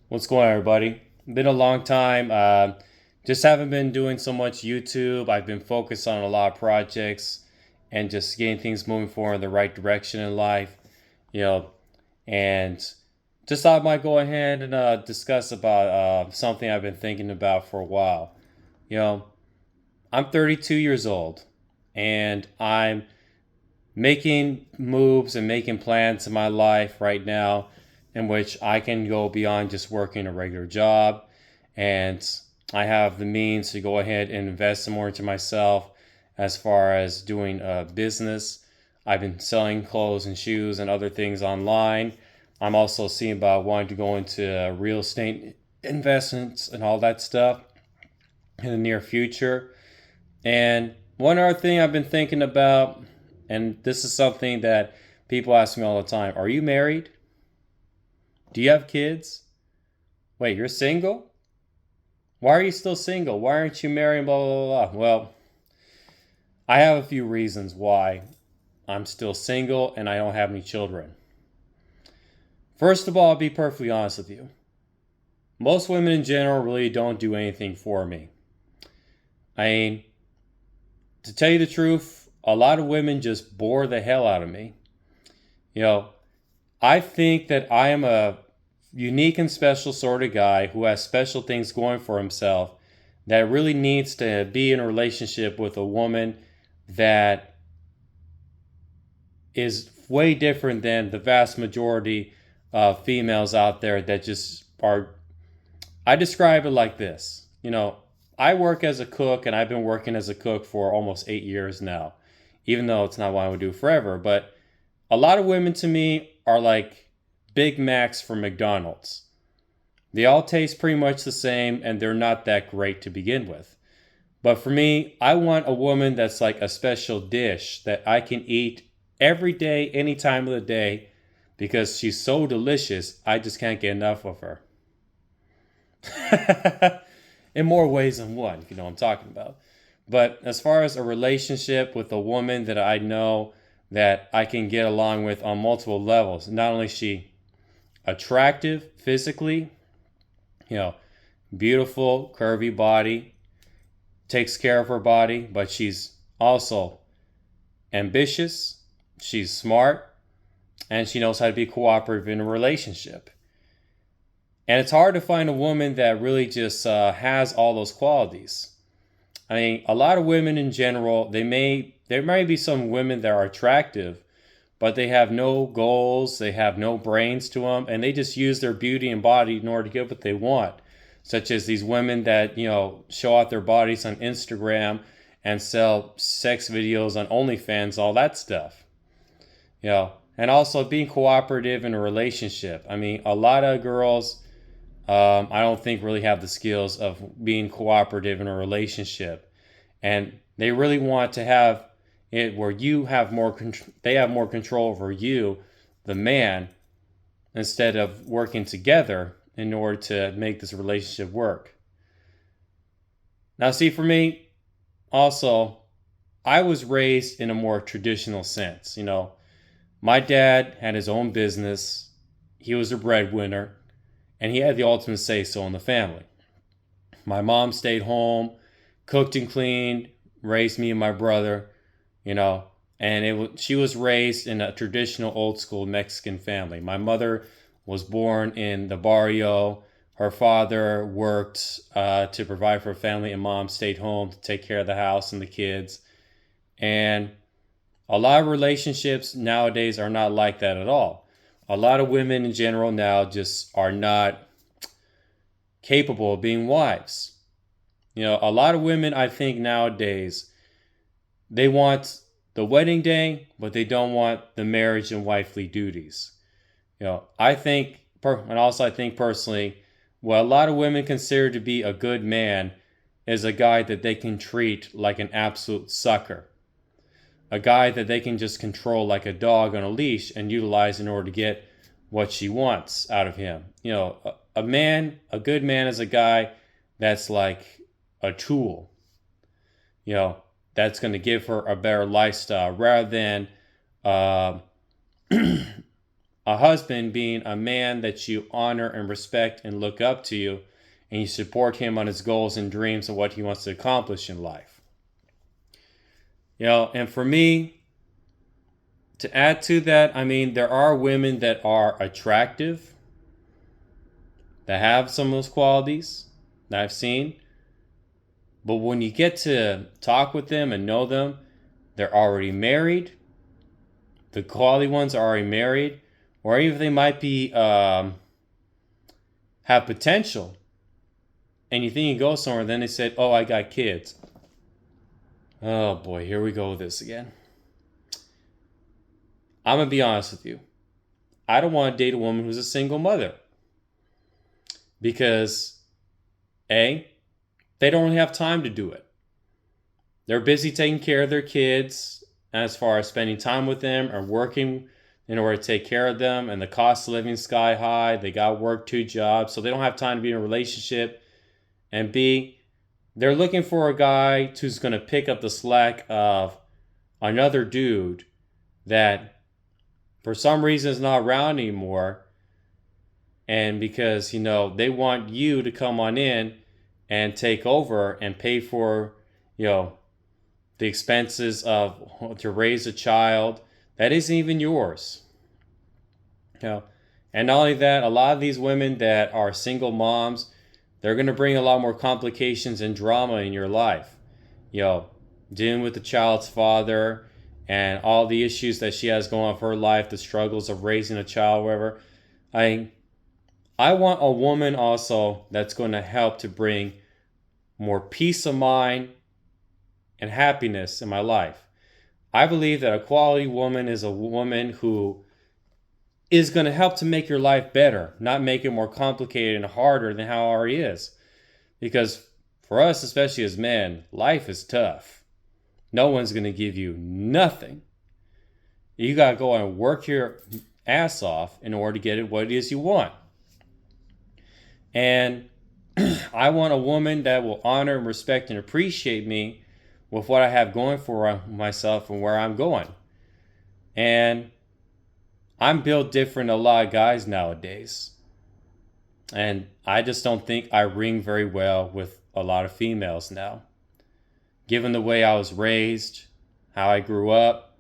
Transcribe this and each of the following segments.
What's going on, everybody? Been a long time. Just haven't been doing so much YouTube. I've been focused on a lot of projects and just getting things moving forward in the right direction in life, you know. And just thought I might go ahead and discuss about something I've been thinking about for a while. You know, I'm 32 years old, and I'm making moves and making plans in my life right now in which I can go beyond just working a regular job, and I have the means to go ahead and invest more into myself as far as doing a business. I've been selling clothes and shoes and other things online. I'm also seeing about wanting to go into real estate investments and all that stuff in the near future. And one other thing I've been thinking about, and this is something that people ask me all the time: are you married? Do you have kids? Wait, you're single? Why are you still single? Why aren't you married? Blah, blah, blah. Well, I have a few reasons why I'm still single and I don't have any children. First of all, I'll be perfectly honest with you. Most women in general really don't do anything for me. I mean, to tell you the truth, a lot of women just bore the hell out of me. You know, I think that I am a unique and special sort of guy who has special things going for himself that really needs to be in a relationship with a woman that is way different than the vast majority of females out there that just are. I describe it like this. I work as a cook, and I've been working as a cook for almost 8 years now, even though it's not what I would do forever. But a lot of women to me are like Big Macs from McDonald's. They all taste pretty much the same, and they're not that great to begin with. But for me, I want a woman that's like a special dish that I can eat every day, any time of the day, because she's so delicious, I just can't get enough of her. In more ways than one, if you know what I'm talking about. But as far as a relationship with a woman that I know that I can get along with on multiple levels, not only is she attractive physically, you know, beautiful, curvy body, takes care of her body, but she's also ambitious, she's smart, and she knows how to be cooperative in a relationship. And it's hard to find a woman that really just has all those qualities. I mean, a lot of women in general, there may be some women that are attractive, but they have no goals, they have no brains to them, and they just use their beauty and body in order to get what they want. Such as these women that, show off their bodies on Instagram and sell sex videos on OnlyFans, all that stuff. And also being cooperative in a relationship. I mean, a lot of girls, I don't think really have the skills of being cooperative in a relationship, and they really want to have it where they have more control over you, the man, instead of working together in order to make this relationship work. Now, see, for me, also, I was raised in a more traditional sense. My dad had his own business. He was a breadwinner, and he had the ultimate say so in the family. My mom stayed home, cooked and cleaned, raised me and my brother, you know, and she was raised in a traditional old school Mexican family. My mother was born in the barrio. Her father worked to provide for her family, and mom stayed home to take care of the house and the kids. And a lot of relationships nowadays are not like that at all. A lot of women in general now just are not capable of being wives. A lot of women, I think nowadays, they want the wedding day, but they don't want the marriage and wifely duties. I think, and also I think personally, what a lot of women consider to be a good man is a guy that they can treat like an absolute sucker. A guy that they can just control like a dog on a leash and utilize in order to get what she wants out of him. A good man is a guy that's like a tool, you know, that's going to give her a better lifestyle rather than uh, a husband being a man that you honor and respect and look up to you, and you support him on his goals and dreams and what he wants to accomplish in life. And for me, to add to that, I mean, there are women that are attractive, that have some of those qualities that I've seen. But when you get to talk with them and know them, they're already married. The quality ones are already married. Or even they might be have potential. And you think you go somewhere, then they said, oh, I got kids. Oh boy, here we go with this again. I'm going to be honest with you. I don't want to date a woman who's a single mother. Because, A, they don't really have time to do it. They're busy taking care of their kids as far as spending time with them or working in order to take care of them. And the cost of living is sky high. They got to work 2 jobs. So they don't have time to be in a relationship. And B, they're looking for a guy who's going to pick up the slack of another dude that for some reason is not around anymore. And because, they want you to come on in and take over and pay for, the expenses of to raise a child that isn't even yours. And not only that, a lot of these women that are single moms, they're going to bring a lot more complications and drama in your life. Dealing with the child's father and all the issues that she has going on for her life, the struggles of raising a child, whatever. I want a woman also that's going to help to bring more peace of mind and happiness in my life. I believe that a quality woman is a woman who is going to help to make your life better, not make it more complicated and harder than how it already is. Because for us, especially as men, life is tough. No one's going to give you nothing. You got to go and work your ass off in order to get what it is you want. And I want a woman that will honor and respect and appreciate me with what I have going for myself and where I'm going. And I'm built different than a lot of guys nowadays. And I just don't think I ring very well with a lot of females now. Given the way I was raised, how I grew up,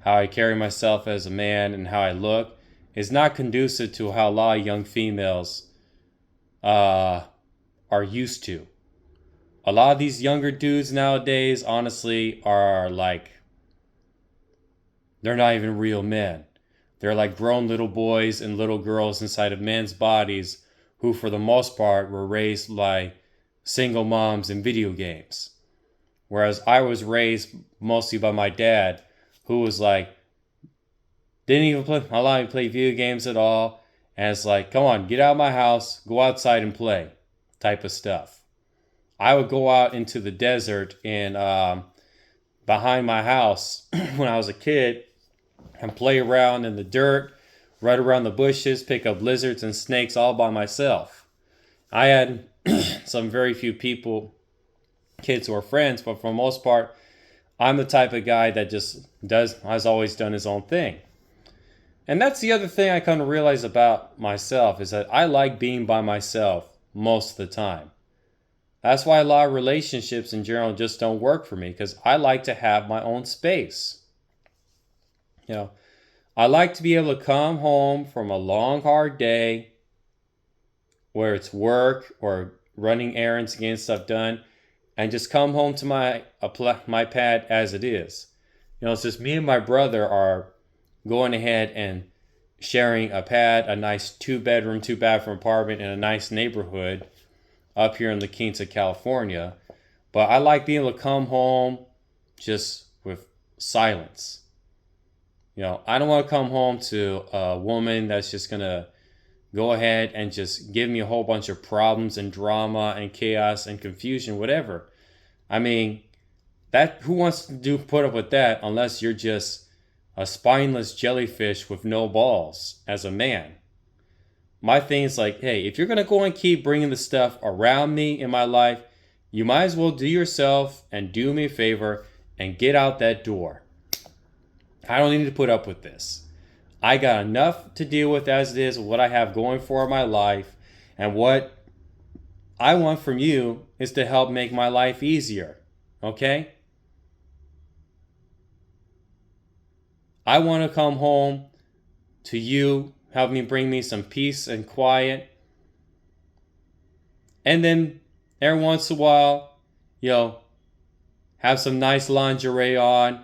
how I carry myself as a man, and how I look, is not conducive to how a lot of young females are used to. A lot of these younger dudes nowadays, honestly, are like, they're not even real men. They're like grown little boys and little girls inside of men's bodies who, for the most part, were raised by single moms and video games. Whereas I was raised mostly by my dad, who was like, didn't even allow me to play video games at all. And it's like, come on, get out of my house, go outside and play type of stuff. I would go out into the desert and behind my house when I was a kid and play around in the dirt, run around the bushes, pick up lizards and snakes all by myself. I had some very few kids who are friends, but for the most part, I'm the type of guy that just has always done his own thing. And that's the other thing I kind of realize about myself is that I like being by myself most of the time. That's why a lot of relationships in general just don't work for me, because I like to have my own space. I like to be able to come home from a long, hard day, where it's work or running errands, getting stuff done, and just come home to my pad as it is. It's just me and my brother are going ahead and sharing a pad, a nice 2-bedroom, 2-bathroom apartment in a nice neighborhood up here in La Quinta, California. But I like being able to come home just with silence. I don't want to come home to a woman that's just going to go ahead and just give me a whole bunch of problems and drama and chaos and confusion, whatever. I mean, who wants to put up with that unless you're just a spineless jellyfish with no balls as a man? My thing is like, hey, if you're going to go and keep bringing the stuff around me in my life, you might as well do yourself and do me a favor and get out that door. I don't need to put up with this. I got enough to deal with as it is, what I have going for my life, and what I want from you is to help make my life easier. Okay? I want to come home to you, help me bring me some peace and quiet. And then every once in a while, have some nice lingerie on,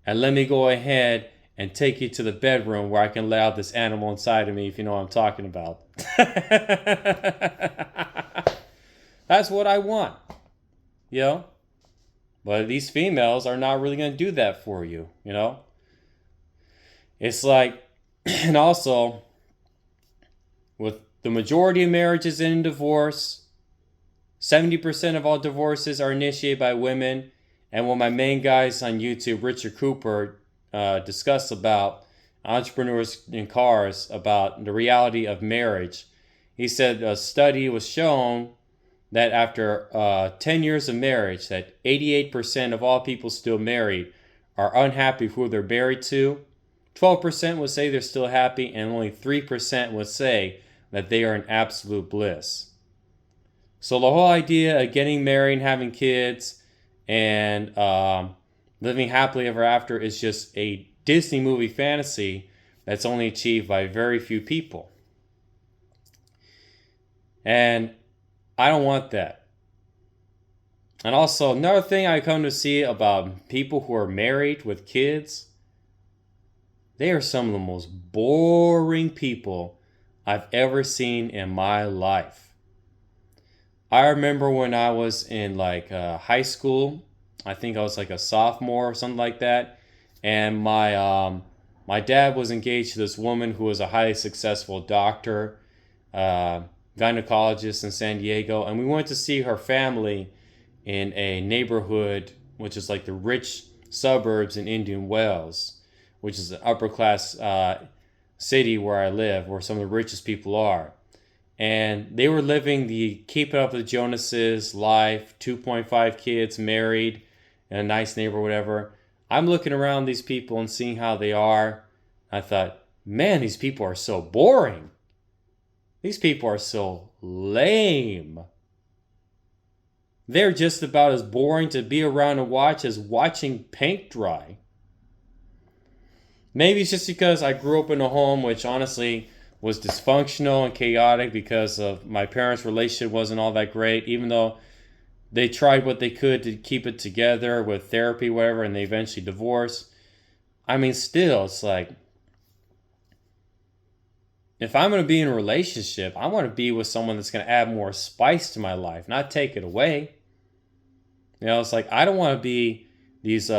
and let me go ahead and take you to the bedroom where I can lay out this animal inside of me, if you know what I'm talking about. That's what I want, But these females are not really going to do that for you, It's like, and also, with the majority of marriages in divorce, 70% of all divorces are initiated by women. And what my main guys on YouTube, Richard Cooper, discuss about entrepreneurs in cars, about the reality of marriage. He said a study was shown that after 10 years of marriage, that 88% of all people still married are unhappy with who they're married to. 12% would say they're still happy, and only 3% would say that they are in absolute bliss. So the whole idea of getting married and having kids and living happily ever after is just a Disney movie fantasy that's only achieved by very few people. And I don't want that. And also, another thing I come to see about people who are married with kids, they are some of the most boring people I've ever seen in my life. I remember when I was in high school, I think I was like a sophomore or something like that, and my dad was engaged to this woman who was a highly successful doctor, gynecologist in San Diego, and we went to see her family in a neighborhood which is like the rich suburbs in Indian Wells, which is an upper class city where I live, where some of the richest people are. And they were living the keep up with the Jonases life, 2.5 kids, married, in a nice neighborhood, whatever. I'm looking around these people and seeing how they are. I thought, man, these people are so boring. These people are so lame. They're just about as boring to be around and watch as watching paint dry. Maybe it's just because I grew up in a home which honestly was dysfunctional and chaotic because of my parents' relationship wasn't all that great, even though they tried what they could to keep it together with therapy, whatever, and they eventually divorced. I mean, still, it's like, if I'm going to be in a relationship, I want to be with someone that's going to add more spice to my life, not take it away. It's like, I don't want to be these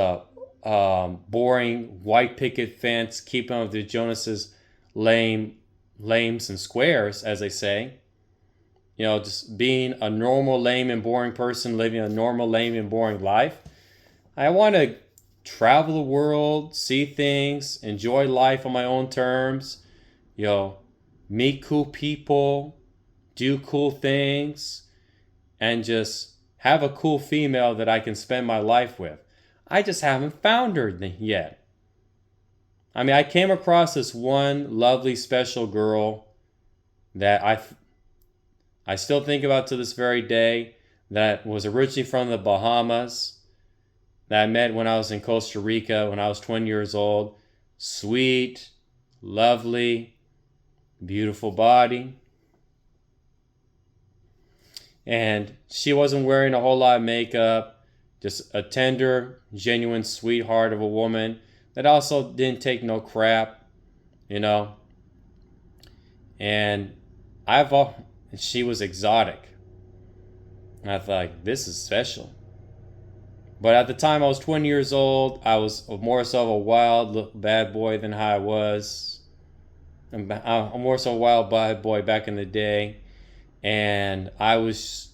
boring white picket fence, keeping up with the Jonases, lames and squares, as they say. Just being a normal, lame, and boring person, living a normal, lame, and boring life. I want to travel the world, see things, enjoy life on my own terms, meet cool people, do cool things, and just have a cool female that I can spend my life with. I just haven't found her yet. I mean, I came across this one lovely, special girl that I still think about to this very day, that was originally from the Bahamas, that I met when I was in Costa Rica when I was 20 years old. Sweet, lovely, beautiful body. And she wasn't wearing a whole lot of makeup, just a tender, genuine sweetheart of a woman that also didn't take no crap, And she was exotic. And I thought, this is special. But at the time I was 20 years old, I was more so of a wild bad boy than how I was. I'm more so a wild bad boy back in the day. And I was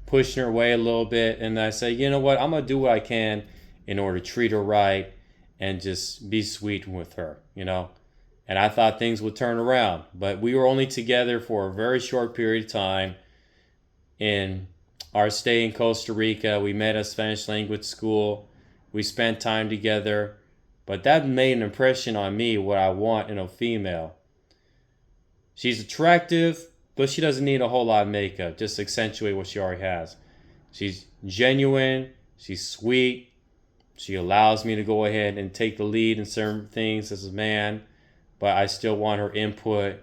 pushing her away a little bit. And I said, you know what? I'm going to do what I can in order to treat her right and just be sweet with her, And I thought things would turn around. But we were only together for a very short period of time. In our stay in Costa Rica, we met at Spanish language school. We spent time together. But that made an impression on me, what I want in a female. She's attractive, but she doesn't need a whole lot of makeup. Just accentuate what she already has. She's genuine. She's sweet. She allows me to go ahead and take the lead in certain things as a man, but I still want her input,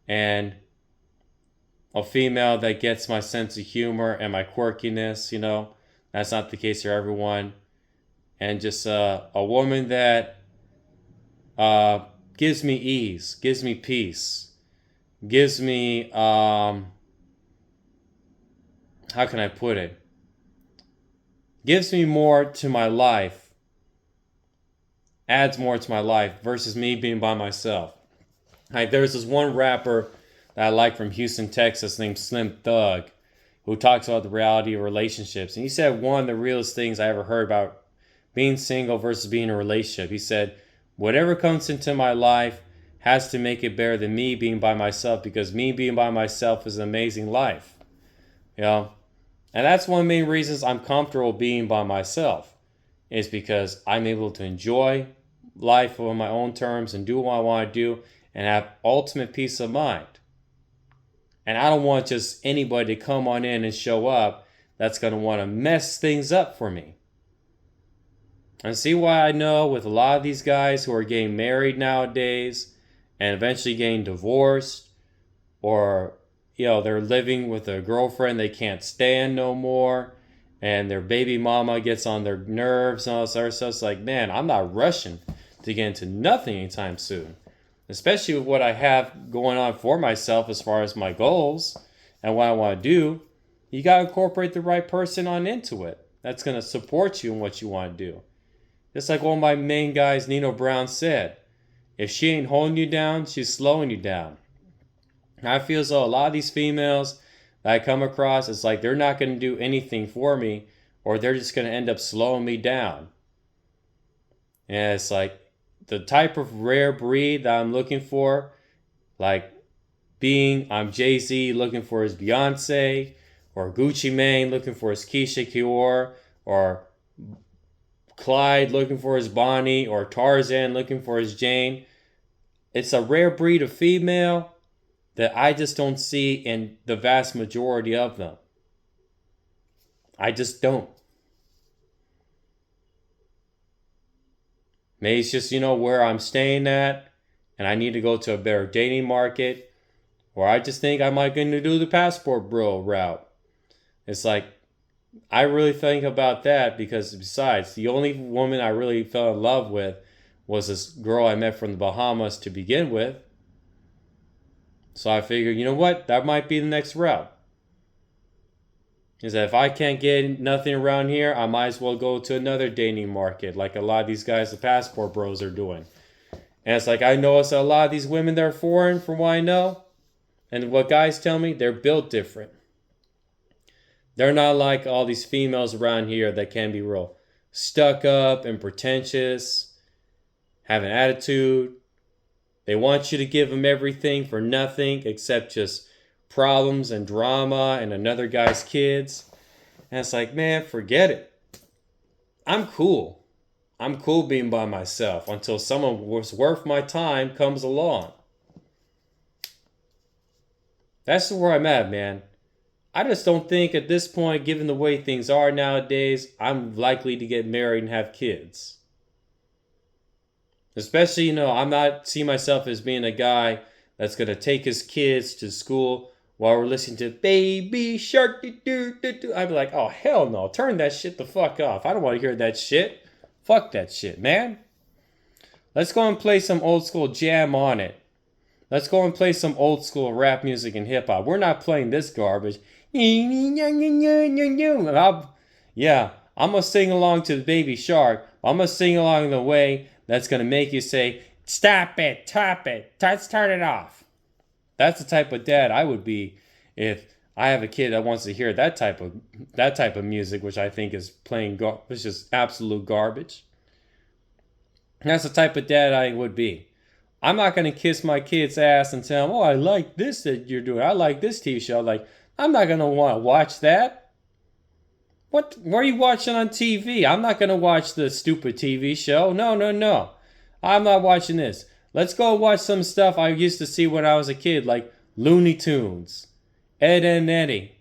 and a female that gets my sense of humor and my quirkiness, that's not the case for everyone. And just a woman that gives me ease, gives me peace, gives me, how can I put it? Gives me more to my life, adds more to my life versus me being by myself. Like, there's this one rapper that I like from Houston, Texas, named Slim Thug, who talks about the reality of relationships. And he said one of the realest things I ever heard about being single versus being in a relationship. He said, whatever comes into my life has to make it better than me being by myself, because me being by myself is an amazing life. And that's one of the main reasons I'm comfortable being by myself, is because I'm able to enjoy life on my own terms and do what I want to do and have ultimate peace of mind. And I don't want just anybody to come on in and show up that's going to want to mess things up for me. And see why I know with a lot of these guys who are getting married nowadays and eventually getting divorced, or they're living with a girlfriend they can't stand no more, and their baby mama gets on their nerves and all this other stuff. It's like, man, I'm not rushing to get into nothing anytime soon. Especially with what I have going on for myself as far as my goals and what I want to do. You got to incorporate the right person on into it that's going to support you in what you want to do. Just like one of my main guys, Nino Brown, said, if she ain't holding you down, she's slowing you down. I feel as though a lot of these females that I come across, it's like they're not going to do anything for me, or they're just going to end up slowing me down. And it's like the type of rare breed that I'm looking for, like I'm Jay-Z looking for his Beyonce, or Gucci Mane looking for his Keisha Kior, or Clyde looking for his Bonnie, or Tarzan looking for his Jane. It's a rare breed of female that I just don't see in the vast majority of them. I just don't. Maybe it's just, where I'm staying at, and I need to go to a better dating market, or I just think I might going to do the passport bro route. It's like, I really think about that, because besides, the only woman I really fell in love with was this girl I met from the Bahamas to begin with. So I figured, you know what? That might be the next route. Is that if I can't get nothing around here, I might as well go to another dating market, like a lot of these guys, the passport bros, are doing. And it's like, I notice a lot of these women that are foreign, from what I know, and what guys tell me, they're built different. They're not like all these females around here that can be real stuck up and pretentious, have an attitude. They want you to give them everything for nothing except just problems and drama and another guy's kids. And it's like, man, forget it. I'm cool. I'm cool being by myself until someone was worth my time comes along. That's where I'm at, man. I just don't think at this point, given the way things are nowadays, I'm likely to get married and have kids. Especially, I'm not seeing myself as being a guy that's going to take his kids to school while we're listening to Baby Shark. I'd be like, oh, hell no. Turn that shit the fuck off. I don't want to hear that shit. Fuck that shit, man. Let's go and play some old school Jam on It. Let's go and play some old school rap music and hip hop. We're not playing this garbage. I'm going to sing along to the Baby Shark. I'm going to sing along in the way that's going to make you say, stop it, top it, let's turn it off. That's the type of dad I would be if I have a kid that wants to hear that type of music, which I think is it's just absolute garbage. And that's the type of dad I would be. I'm not going to kiss my kid's ass and tell him, oh, I like this that you're doing. I like this TV show. I'm not going to want to watch that. What are you watching on TV? I'm not going to watch the stupid TV show. No, no, no. I'm not watching this. Let's go watch some stuff I used to see when I was a kid, like Looney Tunes, Ed and Eddie,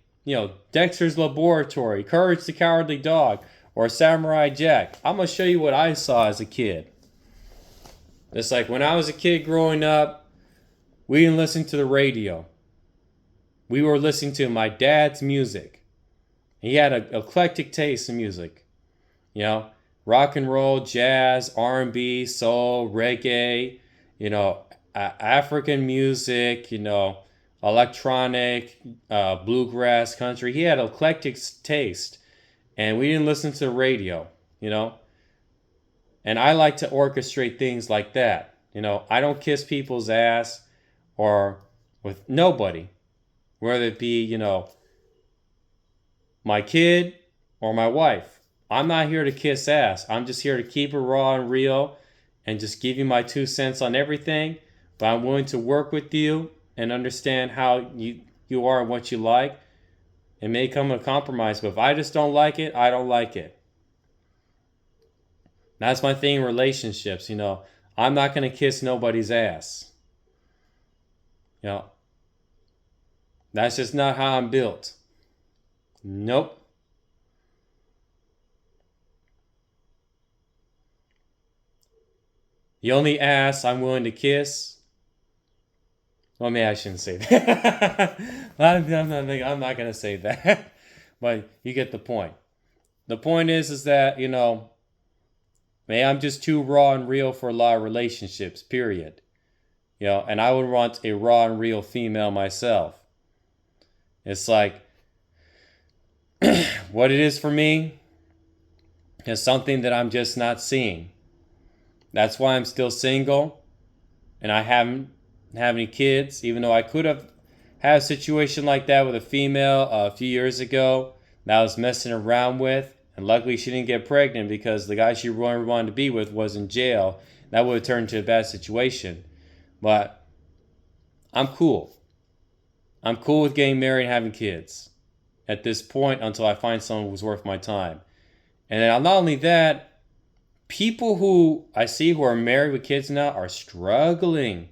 Dexter's Laboratory, Courage the Cowardly Dog, or Samurai Jack. I'm going to show you what I saw as a kid. It's like when I was a kid growing up, we didn't listen to the radio. We were listening to my dad's music. He had an eclectic taste in music. Rock and roll, jazz, R&B, soul, reggae, African music, electronic, bluegrass, country. He had eclectic taste, and we didn't listen to the radio, And I like to orchestrate things like that. I don't kiss people's ass or with nobody, whether it be, my kid or my wife. I'm not here to kiss ass. I'm just here to keep it raw and real and just give you my 2 cents on everything. But I'm willing to work with you and understand how you are and what you like. It may come a compromise, but if I just don't like it, I don't like it. That's my thing in relationships. I'm not going to kiss nobody's ass. That's just not how I'm built. Nope. The only ass I'm willing to kiss. Well, maybe I shouldn't say that. I'm not going to say that. But you get the point. The point is that, maybe I'm just too raw and real for a lot of relationships, period. And I would want a raw and real female myself. It's like, what it is for me is something that I'm just not seeing. That's why I'm still single, and I haven't have any kids, even though I could have had a situation like that with a female a few years ago that I was messing around with, and luckily she didn't get pregnant because the guy she really wanted to be with was in jail. That would have turned into a bad situation. But I'm cool. I'm cool with getting married and having kids at this point until I find someone who's worth my time. And then not only that, people who I see who are married with kids now are struggling.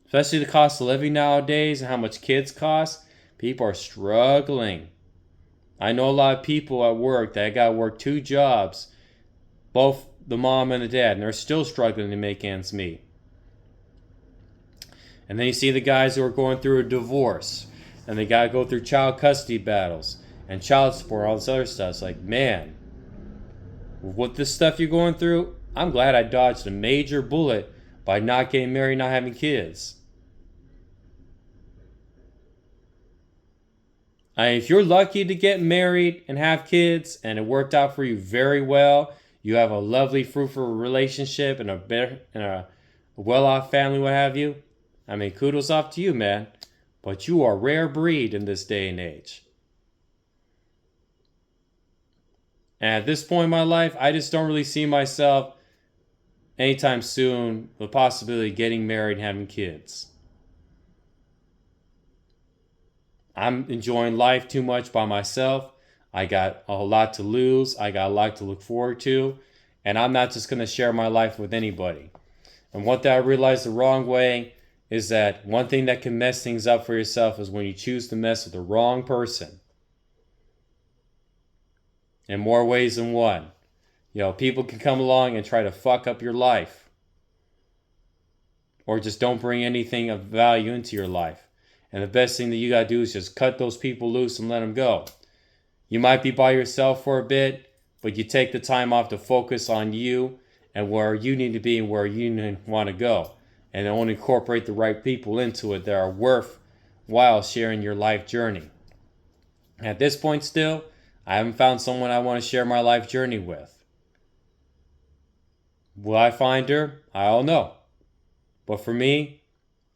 Especially the cost of living nowadays and how much kids cost. People are struggling. I know a lot of people at work that got to work 2 jobs, both the mom and the dad, and they're still struggling to make ends meet. And then you see the guys who are going through a divorce, and they got to go through child custody battles and child support, all this other stuff. It's like, man, with this stuff you're going through, I'm glad I dodged a major bullet by not getting married, not having kids. If you're lucky to get married and have kids and it worked out for you very well, you have a lovely, fruitful relationship and a well-off family, what have you, kudos off to you, man. But you are a rare breed in this day and age. And at this point in my life, I just don't really see myself anytime soon the possibility of getting married and having kids. I'm enjoying life too much by myself. I got a lot to lose. I got a lot to look forward to. And I'm not just going to share my life with anybody. And what that I realized the wrong way is that one thing that can mess things up for yourself is when you choose to mess with the wrong person. In more ways than one. People can come along and try to fuck up your life. Or just don't bring anything of value into your life. And the best thing that you got to do is just cut those people loose and let them go. You might be by yourself for a bit, but you take the time off to focus on you and where you need to be and where you want to go. And only incorporate the right people into it that are worthwhile sharing your life journey. At this point still, I haven't found someone I want to share my life journey with. Will I find her? I don't know. But for me,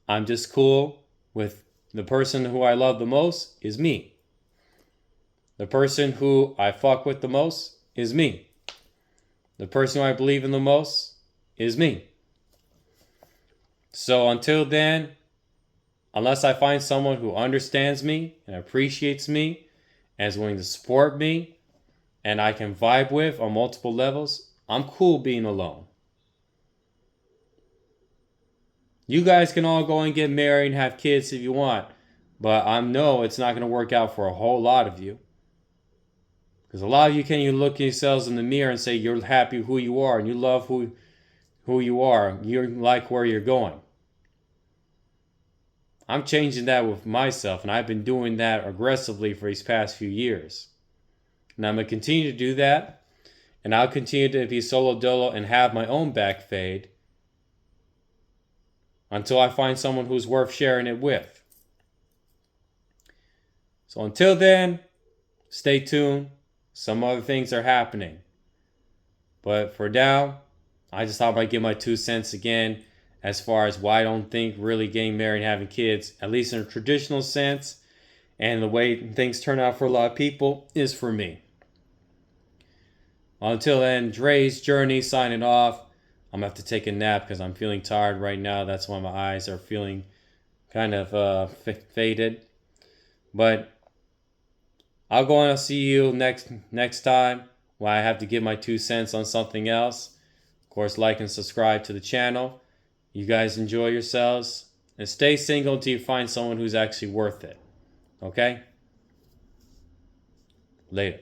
I'm just cool with the person who I love the most is me. The person who I fuck with the most is me. The person who I believe in the most is me. So until then, unless I find someone who understands me and appreciates me and is willing to support me and I can vibe with on multiple levels, I'm cool being alone. You guys can all go and get married and have kids if you want, but I know it's not going to work out for a whole lot of you. Because a lot of you can't even look at yourselves in the mirror and say you're happy who you are and you love who you are. You like where you're going. I'm changing that with myself, and I've been doing that aggressively for these past few years. And I'm going to continue to do that, and I'll continue to be solo dolo and have my own back fade until I find someone who's worth sharing it with. So until then, stay tuned. Some other things are happening. But for now, I just thought I'd give my 2 cents again as far as why I don't think really getting married and having kids, at least in a traditional sense, and the way things turn out for a lot of people, is for me. Until then, Dre's Journey signing off. I'm going to have to take a nap because I'm feeling tired right now. That's why my eyes are feeling kind of faded. But I'll go and see you next time when I have to give my 2 cents on something else. Of course, like and subscribe to the channel. You guys enjoy yourselves. And stay single until you find someone who's actually worth it. Okay? Later.